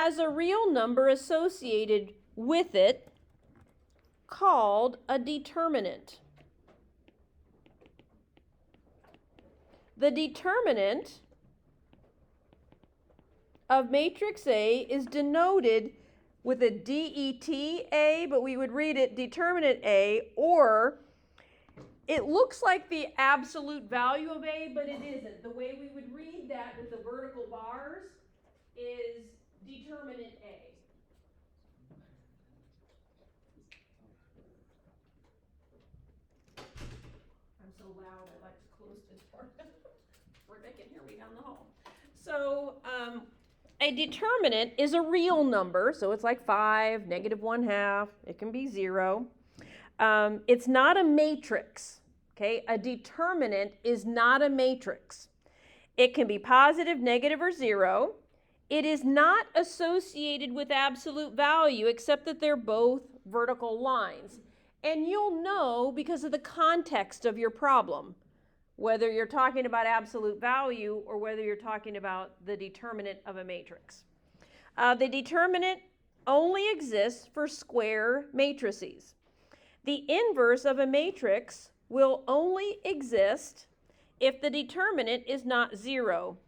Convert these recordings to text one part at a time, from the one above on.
has a real number associated with it called a determinant. The determinant of matrix A is denoted with a DET-A, but we would read it determinant A, or it looks like the absolute value of A, but it isn't. The way we would read that with the vertical bars is determinant A. I'm so loud, I like to close this door. They can hear me down the hall. So a determinant is a real number, so it's like 5, -1/2, it can be 0. It's not a matrix, okay? A determinant is not a matrix. It can be positive, negative, or 0. It is not associated with absolute value, except that they're both vertical lines. And you'll know because of the context of your problem, whether you're talking about absolute value or whether you're talking about the determinant of a matrix. The determinant only exists for square matrices. The inverse of a matrix will only exist if the determinant is not 0.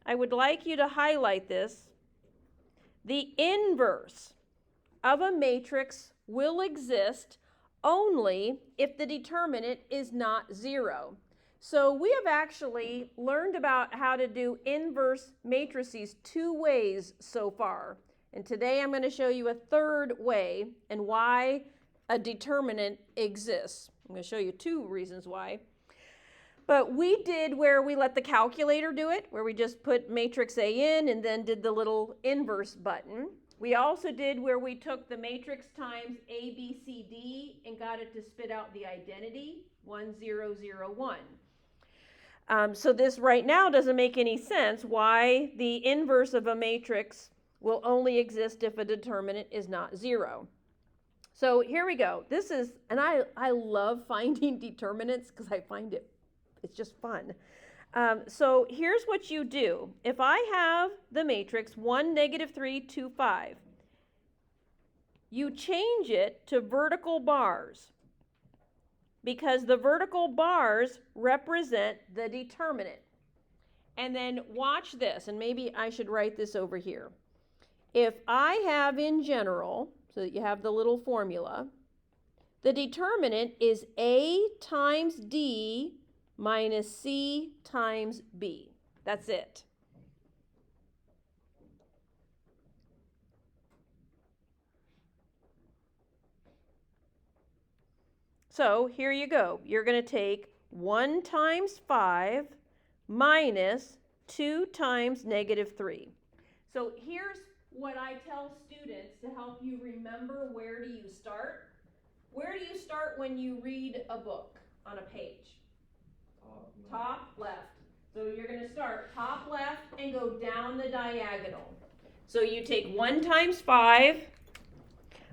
I would like you to highlight this. The inverse of a matrix will exist only if the determinant is not 0. So we have actually learned about how to do inverse matrices 2 ways so far. And today I'm going to show you a 3rd way and why a determinant exists. I'm going to show you 2 reasons why. But we did where we let the calculator do it, where we just put matrix A in and then did the little inverse button. We also did where we took the matrix times A, B, C, D and got it to spit out the identity, 1, 0, 0, 1. So this right now doesn't make any sense why the inverse of a matrix will only exist if a determinant is not 0. So here we go. This is, and I love finding determinants because I find it's just fun. So here's what you do. If I have the matrix 1, -3, 2, 5, you change it to vertical bars, because the vertical bars represent the determinant. And then watch this, and maybe I should write this over here. If I have in general, so that you have the little formula, the determinant is A times D minus C times B. That's it. So here you go. You're going to take 1 times 5 minus 2 times -3. So here's what I tell students to help you remember where do you start. Where do you start when you read a book on a page? Top left. So you're going to start top left and go down the diagonal. So you take 1 times 5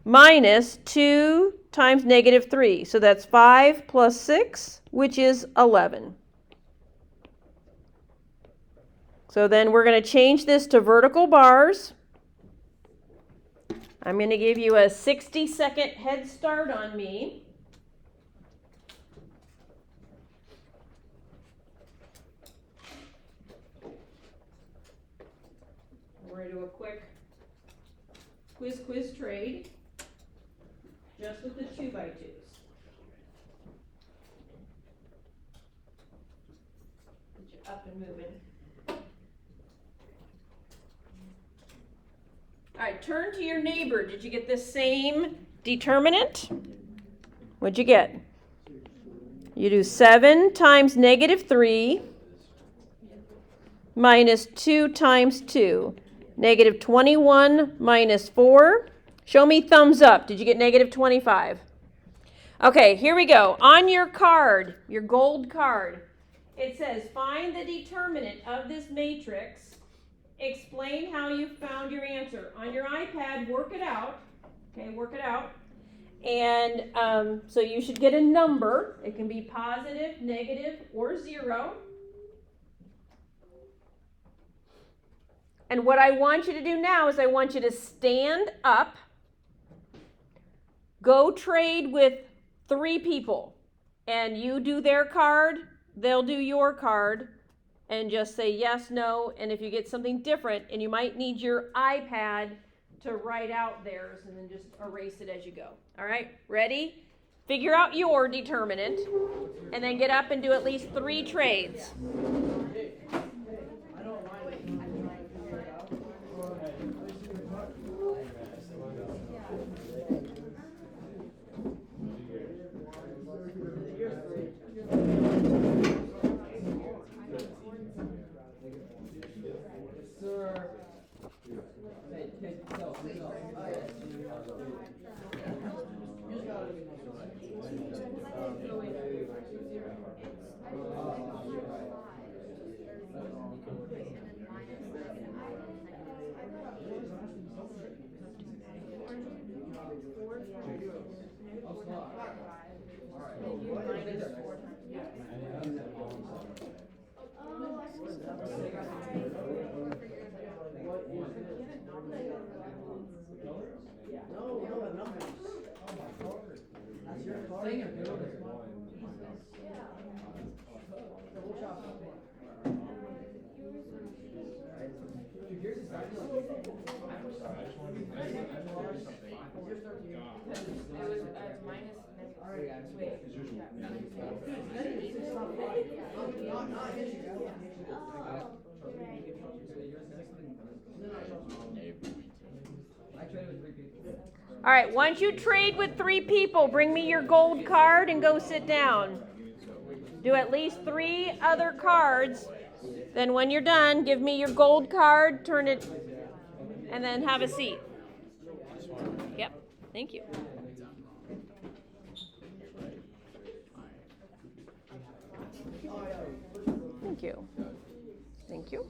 minus 2 times -3. So that's 5 plus 6, which is 11. So then we're going to change this to vertical bars. I'm going to give you a 60-second head start on me. We're going to do a quick quiz trade, just with the 2x2s. Get you up and moving. All right, turn to your neighbor. Did you get the same determinant? What'd you get? You do 7 times -3 minus 2 times 2. -21 minus 4. Show me thumbs up. Did you get -25? Okay, here we go. On your card, your gold card, it says find the determinant of this matrix. Explain how you found your answer. On your iPad, work it out. Okay, work it out. And so you should get a number. It can be positive, negative, or 0. And what I want you to do now is I want you to stand up, go trade with 3 people, and you do their card, they'll do your card, and just say yes, no, and if you get something different, and you might need your iPad to write out theirs, and then just erase it as you go. All right, ready? Figure out your determinant, and then get up and do at least 3 trades. All right, once you trade with 3 people, bring me your gold card and go sit down. Do at least 3 other cards. Then when you're done, give me your gold card, turn it, and then have a seat. Yep, thank you. Thank you. Thank you.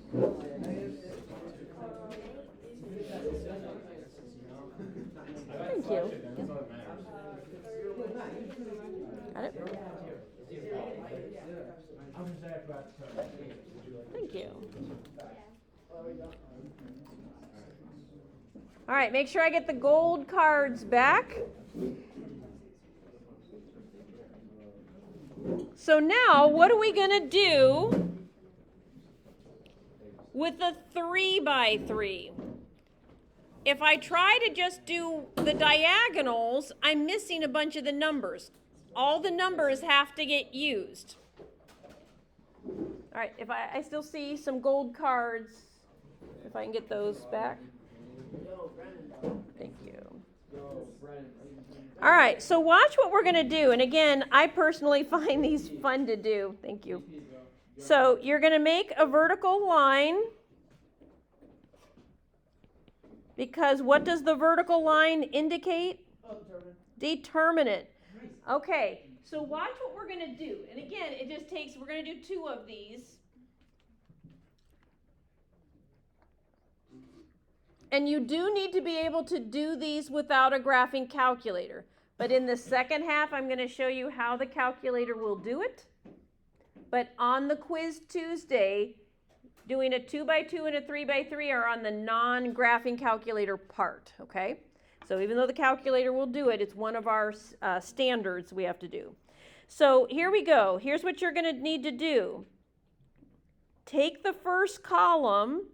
Thank you. Got it? Thank you. All right, make sure I get the gold cards back. So now, what are we going to do with the 3x3? If I try to just do the diagonals, I'm missing a bunch of the numbers. All the numbers have to get used. All right, if I still see some gold cards, if I can get those back. Thank you. All right, so watch what we're going to do. And again, I personally find these fun to do. Thank you. So you're going to make a vertical line. Because what does the vertical line indicate? Determinant. Okay, so watch what we're going to do. And again, it just takes, we're going to do 2 of these. And you do need to be able to do these without a graphing calculator. But in the second half, I'm going to show you how the calculator will do it. But on the quiz Tuesday, doing a 2x2 and a 3x3 are on the non-graphing calculator part, okay? So even though the calculator will do it, it's one of our standards we have to do. So here we go. Here's what you're going to need to do. Take the first column,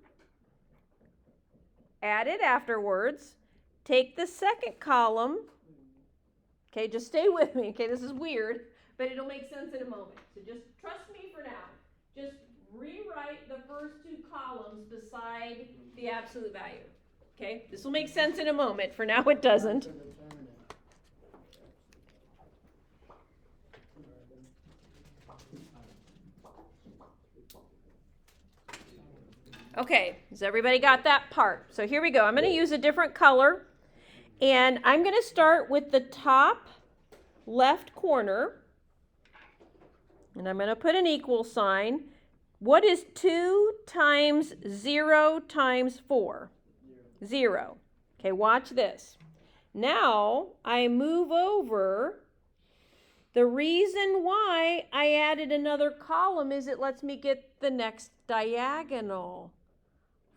add it afterwards. Take the second column. Okay, just stay with me. Okay, this is weird, but it'll make sense in a moment. So just trust me for now. Just rewrite the first 2 columns beside the absolute value. Okay, this will make sense in a moment. For now, it doesn't. Okay, has everybody got that part? So here we go. I'm going to use a different color, and I'm going to start with the top left corner, and I'm going to put an equal sign. What is 2 times 0 times 4? 0. Okay, watch this. Now I move over. The reason why I added another column is it lets me get the next diagonal.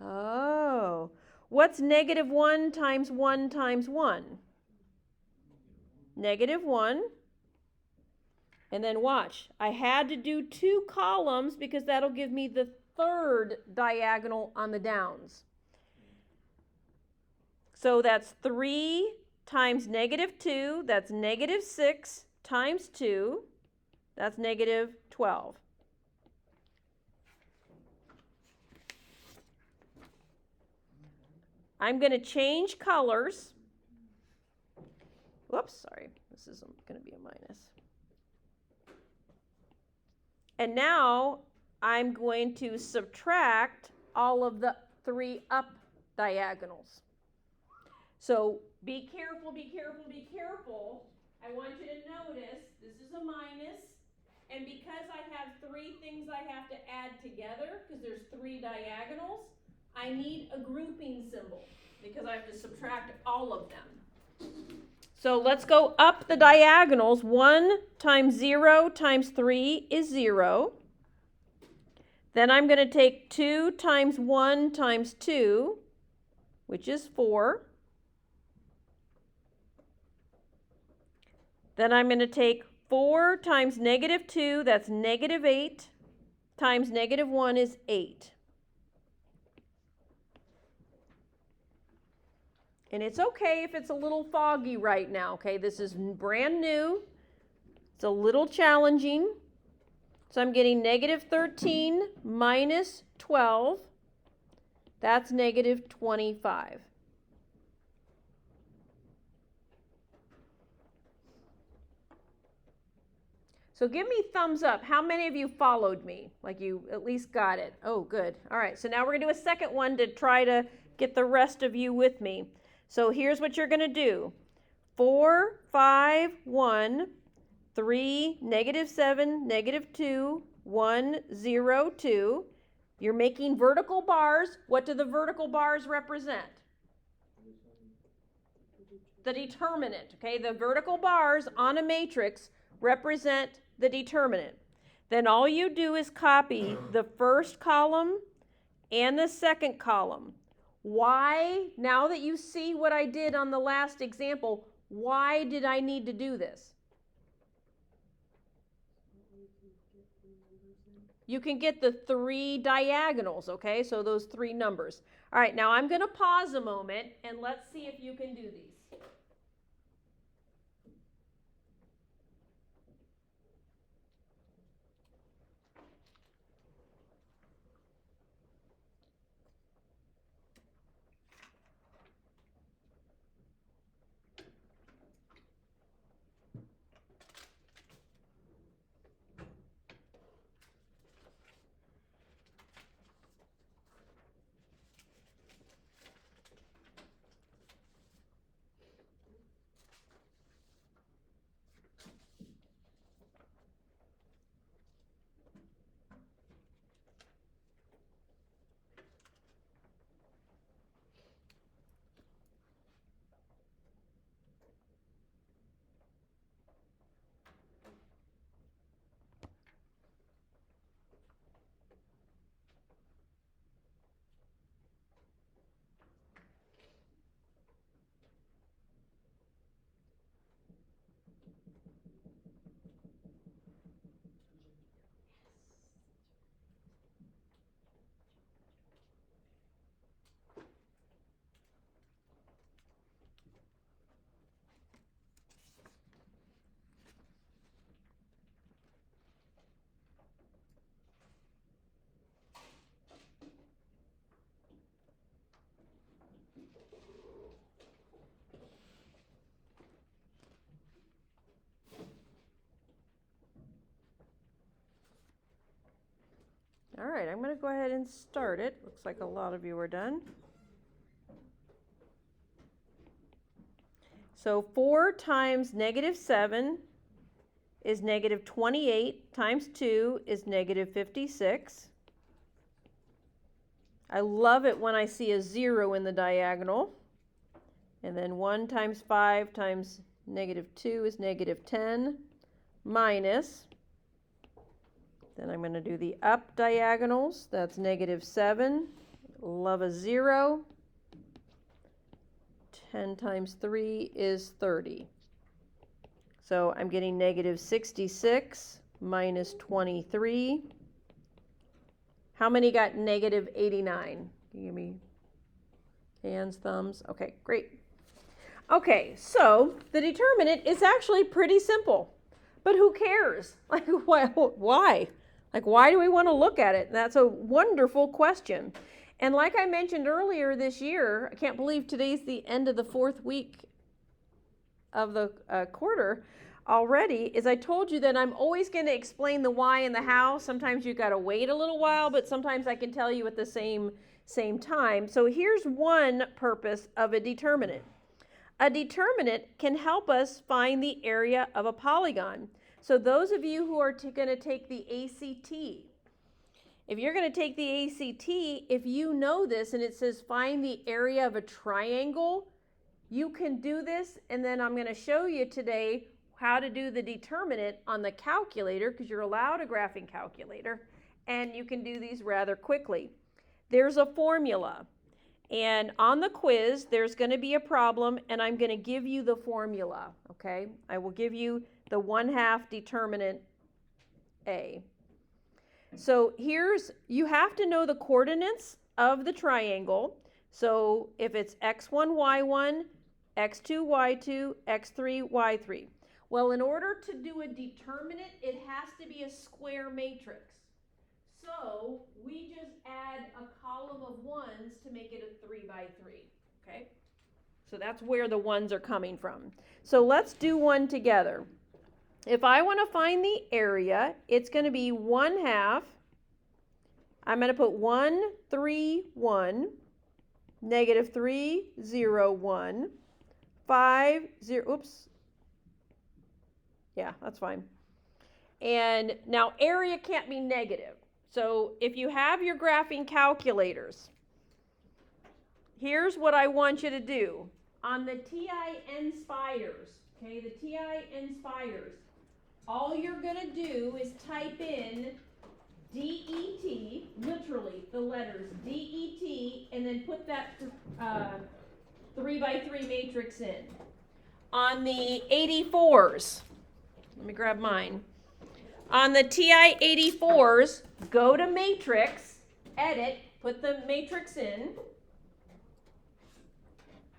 Oh, what's negative 1 times 1 times 1? Negative 1. And then watch, I had to do 2 columns because that'll give me the third diagonal on the downs. So that's 3 times negative 2, that's negative 6 times 2, that's negative 12. I'm going to change colors. Whoops, sorry, this is going to be a minus. And now I'm going to subtract all of the 3 up diagonals. So be careful, be careful, be careful. I want you to notice this is a minus. And because I have 3 things I have to add together, because there's 3 diagonals, I need a grouping symbol because I have to subtract all of them. So let's go up the diagonals. 1 times 0 times 3 is 0. Then I'm going to take 2 times 1 times 2, which is 4. Then I'm going to take 4 times negative 2, that's negative 8, times negative 1 is 8. And it's okay if it's a little foggy right now, okay? This is brand new. It's a little challenging. So I'm getting negative 13 minus 12. That's negative 25. So give me thumbs up. How many of you followed me? Like you at least got it. Oh, good. All right, so now we're going to do a second one to try to get the rest of you with me. So here's what you're going to do. 4, 5, 1, 3, negative 7, negative 2, 1, 0, 2. You're making vertical bars. What do the vertical bars represent? The determinant, okay? The vertical bars on a matrix represent the determinant. Then all you do is copy the first column and the second column. Why, now that you see what I did on the last example, why did I need to do this? You can get the 3 diagonals, okay? So those 3 numbers. All right, now I'm going to pause a moment and let's see if you can do these. All right, I'm going to go ahead and start it. Looks like a lot of you are done. So 4 times negative 7 is negative 28 times 2 is negative 56. I love it when I see a 0 in the diagonal. And then 1 times 5 times negative 2 is negative 10 minus. Then I'm going to do the up diagonals. That's negative 7 love a 0. 10 times 3 is 30. So I'm getting negative 66 minus 23. How many got negative 89? Can you give me hands, thumbs? Okay, great. Okay, so the determinant is actually pretty simple. But who cares? Like, why? Like, why do we want to look at it? That's a wonderful question. And like I mentioned earlier this year, I can't believe today's the end of the 4th week of the quarter already, is I told you that I'm always going to explain the why and the how. Sometimes you've got to wait a little while, but sometimes I can tell you at the same time. So here's one purpose of a determinant. A determinant can help us find the area of a polygon. So those of you who are going to take the ACT, if you're going to take the ACT, if you know this and it says find the area of a triangle, you can do this, and then I'm going to show you today how to do the determinant on the calculator, because you're allowed a graphing calculator, and you can do these rather quickly. There's a formula. And on the quiz, there's going to be a problem, and I'm going to give you the formula, okay? I will give you the 1/2 determinant A. So you have to know the coordinates of the triangle. So if it's x1, y1, x2, y2, x3, y3. Well, in order to do a determinant, it has to be a square matrix. So we just add a column of 1s to make it a 3 by 3, okay? So that's where the 1s are coming from. So let's do one together. If I want to find the area, it's going to be 1/2. I'm going to put 1, 3, 1, negative 3, 0, 1, 5, 0, oops. Yeah, that's fine. And now area can't be negative. So if you have your graphing calculators, here's what I want you to do. On the TIN Spires, okay, the TIN Spires, all you're going to do is type in DET, literally the letters DET, and then put that 3 by 3 matrix in. On the 84s, let me grab mine. On the TI-84s, go to matrix, edit, put the matrix in.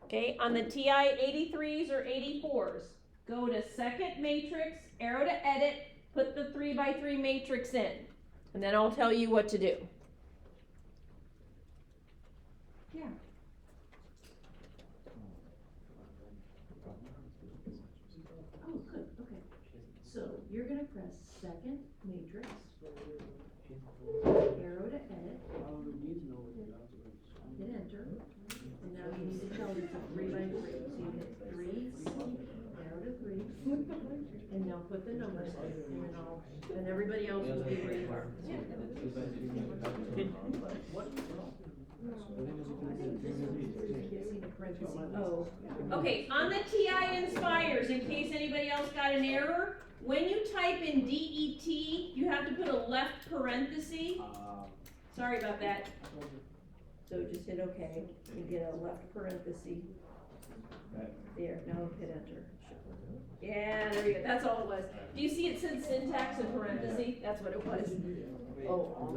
Okay, on the TI-83s or 84s, go to second matrix, arrow to edit, put the 3 by 3 matrix in. And then I'll tell you what to do. Yeah. Oh, good, okay. So you're going to press second matrix, arrow to edit, hit enter, and now you need to tell it to 3 by 3. So you hit 3, arrow to 3, and now put the numbers in, and then everybody else will be where you are. Oh. Okay, on the TIN Spires, in case anybody else got an error, when you type in DET, you have to put a left parenthesis. Sorry about that. So just hit OK and get a left parenthesis. There, now hit enter. Yeah, there you go. That's all it was. Do you see it said syntax and parenthesis? That's what it was. Oh.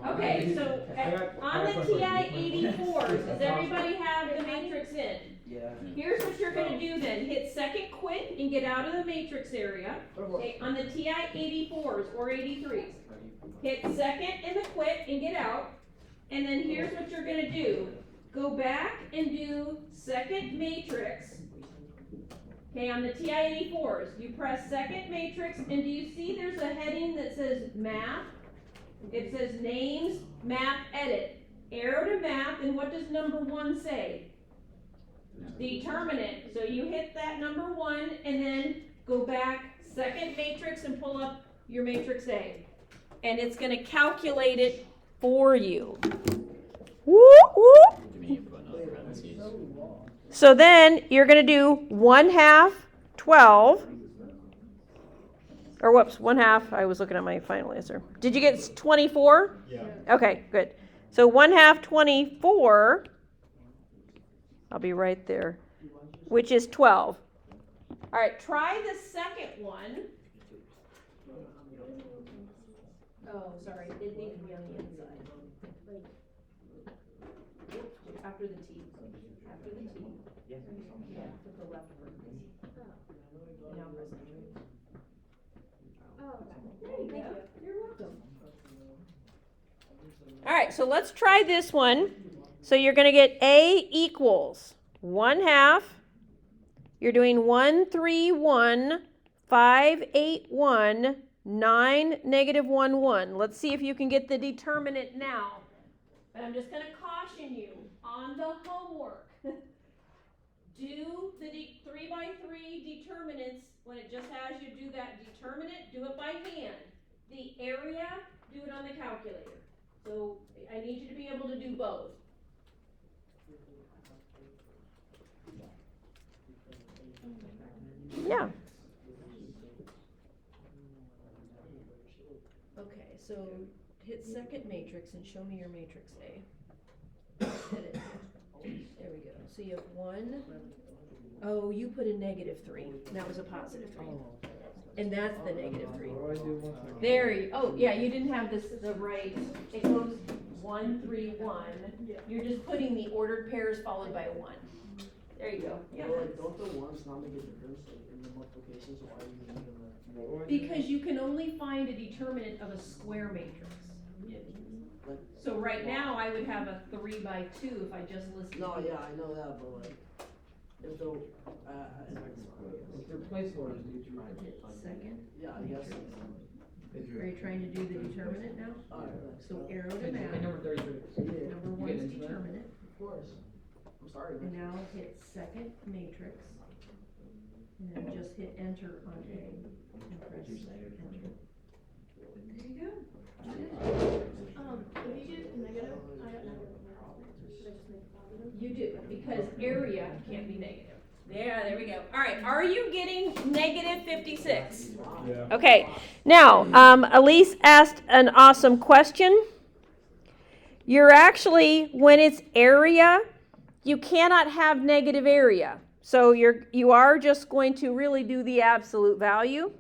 Okay, so on the TI-84s, does everybody have the matrix in? Yeah. Here's what you're going to do then. Hit second quit and get out of the matrix area. Okay, on the TI-84s or 83s. Hit second and the quit and get out. And then here's what you're going to do. Go back and do second matrix. Okay, on the TI-84s, you press second matrix, and do you see there's a heading that says math? It says names, math, edit. Arrow to math, and what does number 1 say? Determinant. So you hit that number 1, and then go back, second matrix, and pull up your matrix A. And it's going to calculate it for you. Whoop, whoop. So then you're going to do 1/2, 12. Or whoops, 1/2. I was looking at my final answer. Did you get 24? Yeah. Okay, good. So 1/2 24, I'll be right there, which is 12. All right, try the second one. Oh, sorry, it needed to be on the inside. After the T. After the T. Yeah, to the left first. And now press enter. Oh, there you go. You're welcome. All right, so let's try this one. So you're going to get A equals 1/2. You're doing 1, 3, 1, 5, 8, 1, 9, negative 1, 1. Let's see if you can get the determinant now. But I'm just going to caution you on the homework. Do the 3 by 3 determinants when it just has you do that determinant, do it by hand. The area, do it on the calculator. So I need you to be able to do both. Yeah. Okay, so hit second matrix and show me your matrix A. Edit. There we go. So you have 1. Oh, you put a -3. That was a +3. And that's the -3. There you, oh yeah, you didn't have this the right. It goes 1, 3, 1. You're just putting the ordered pairs followed by a 1. There you go. Yeah. Well, like, don't the ones not make a difference like, in the multiplication? So why are you using the? Because you can only find a determinant of a square matrix. So right now I would have a 3 by 2 if I just listed. No, yeah, I know that, but like, if the If your placeholders do try to Hit second. yeah, I guess. Are you trying to do the determinant now? So arrow to and map. number 33. Yeah, Number 1 is determinant. of course. I'm sorry. And now hit second matrix. And then just hit enter on A. And press enter. There you go. If you get negative, I got negative. Should I just make it positive? You do, because area can't be negative. There we go. All right, are you getting negative 56? Yeah. Okay, now, Elise asked an awesome question. You're actually, when it's area, you cannot have negative area. So you are just going to really do the absolute value.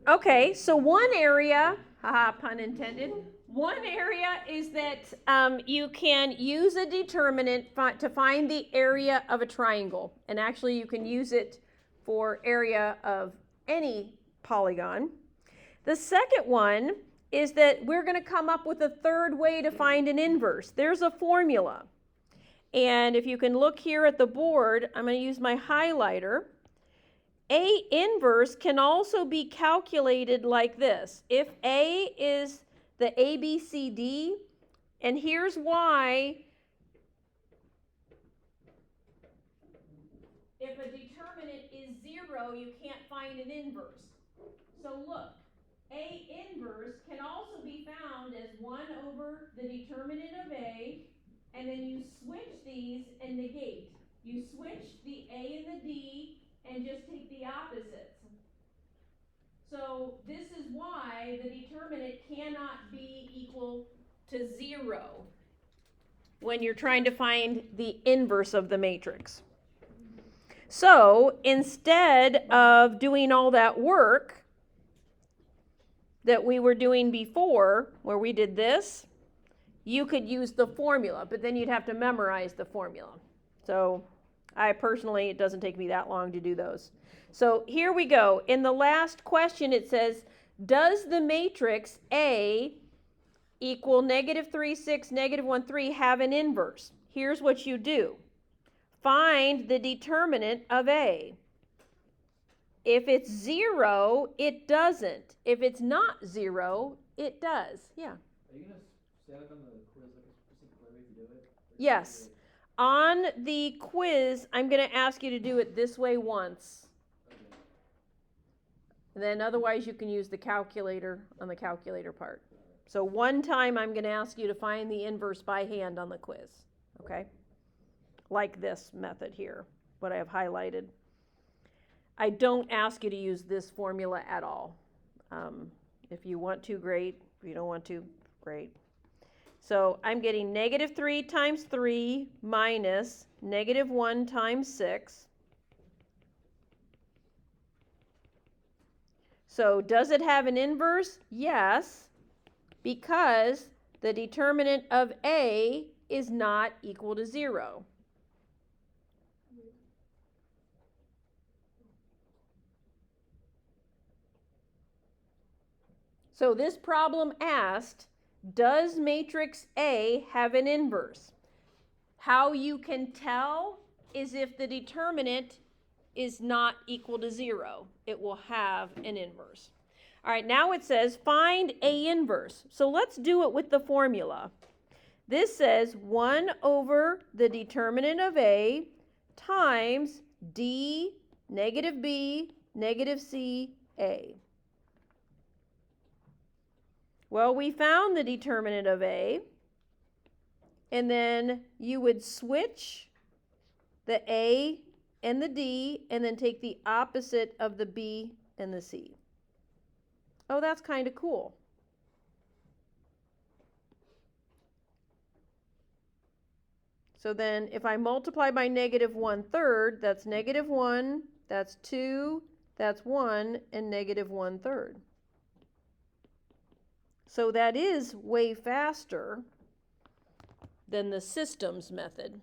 Okay, so one area, haha, pun intended. One area is that you can use a determinant to find the area of a triangle. And actually you can use it for area of any polygon. The second one is that we're going to come up with a third way to find an inverse. There's a formula. And if you can look here at the board, I'm going to use my highlighter. A inverse can also be calculated like this. If A is the ABCD, and here's why. If a determinant is 0, you can't find an inverse. So look, A inverse can also be found as 1 over the determinant of A, and then you switch these and negate. You switch the A and the D and just take the opposites. So this is why the determinant cannot be equal to 0 when you're trying to find the inverse of the matrix. So instead of doing all that work that we were doing before, where we did this, you could use the formula, but then you'd have to memorize the formula. So I personally, it doesn't take me that long to do those. So here we go. In the last question, it says, does the matrix A equal -3, 6, -1, 3 have an inverse? Here's what you do. Find the determinant of A. If it's 0, it doesn't. If it's not 0, it does. Yeah. Are you going to set up on the quiz like a specific way to do it? Yes. On the quiz, I'm going to ask you to do it this way once. Okay. And then otherwise you can use the calculator on the calculator part. So one time I'm going to ask you to find the inverse by hand on the quiz. Okay? Like this method here. what I have highlighted. I don't ask you to use this formula at all. If you want to, great. If you don't want to, great. So I'm getting negative 3 times 3 minus negative 1 times 6. So does it have an inverse? Yes, because the determinant of A is not equal to 0. So this problem asked, does matrix A have an inverse? How you can tell is if the determinant is not equal to 0. It will have an inverse. All right, now it says find A inverse. So let's do it with the formula. This says 1 over the determinant of A times D, negative B, negative C, A. Well, we found the determinant of A, and then you would switch the A and the D, and then take the opposite of the B and the C. Oh, that's kind of cool. So then if I multiply by negative 1/3, that's negative 1, that's 2, that's 1, and negative 1/3. So that is way faster than the systems method.